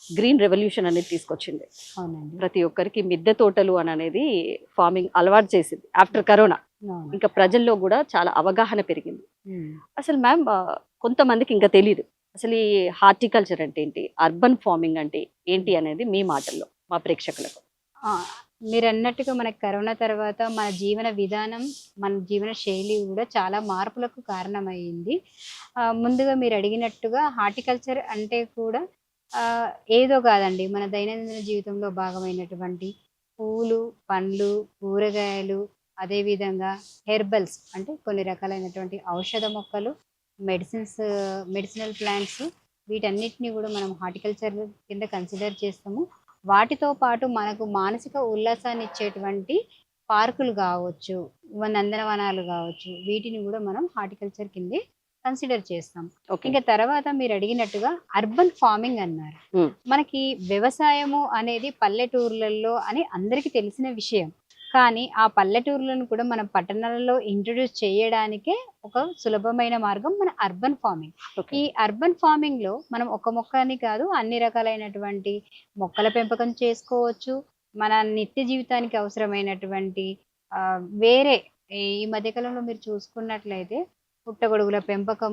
Green revolution అనేది తీసుకొచ్చింది. అవునండి. ప్రతి ఒక్కరికి మిద్దె తోటలు అని అనేది ఫార్మింగ్ అలవాటు చేసింది ఆఫ్టర్ కరోనా. అవును. ఇంకా ప్రజల్లో కూడా చాలా అవగాహన పెరిగింది. ఉమ్. అసలు మ్యామ్ కొంతమందికి ఇంకా తెలియదు అసలు ఈ హార్టికల్చర్ అంటే ఏంటి, అర్బన్ ఫార్మింగ్ అంటే ఏంటి అనేది మీ మాటల్లో మా ప్రేక్షకులకు. ఆ, మీరు అన్నట్టుగా మనకి కరోనా తర్వాత మన జీవన విధానం, మన జీవన శైలి కూడా చాలా మార్పులకు కారణమైంది. ముందుగా మీరు అడిగినట్టుగా హార్టికల్చర్ అంటే కూడా ఆ, ఏదో కాదండి, మన దైనందిన జీవితంలో భాగమైనటువంటి పూలు, పండ్లు, కూరగాయలు, అదేవిధంగా హెర్బల్స్ అంటే కొన్ని రకాలైనటువంటి ఔషధ మొక్కలు, మెడిసిన్స్, మెడిసినల్ ప్లాంట్స్, వీటన్నిటిని కూడా మనం హార్టికల్చర్ కింద కన్సిడర్ చేస్తాము. వాటితో పాటు మనకు మానసిక ఉల్లాసాన్ని ఇచ్చేటువంటి పార్కులు కావచ్చు, నందనవనాలు కావచ్చు, వీటిని కూడా మనం హార్టికల్చర్ కిందే కన్సిడర్ చేస్తాం. ఓకే. ఇంకా తర్వాత మీరు అడిగినట్టుగా అర్బన్ ఫార్మింగ్ అన్నారు. మనకి వ్యవసాయము అనేది పల్లెటూర్లలో అని అందరికీ తెలిసిన విషయం. కానీ ఆ పల్లెటూర్లను కూడా మనం పట్టణాలలో ఇంట్రడ్యూస్ చేయడానికే ఒక సులభమైన మార్గం మన అర్బన్ ఫార్మింగ్. ఓకే. ఈ అర్బన్ ఫార్మింగ్ లో మనం ఒక మొక్క అని కాదు, అన్ని రకాలైనటువంటి మొక్కల పెంపకం చేసుకోవచ్చు. మన నిత్య జీవితానికి అవసరమైనటువంటి వేరే ఈ మధ్యకాలంలో మీరు చూసుకున్నట్లయితే పుట్టగొడుగుల పెంపకం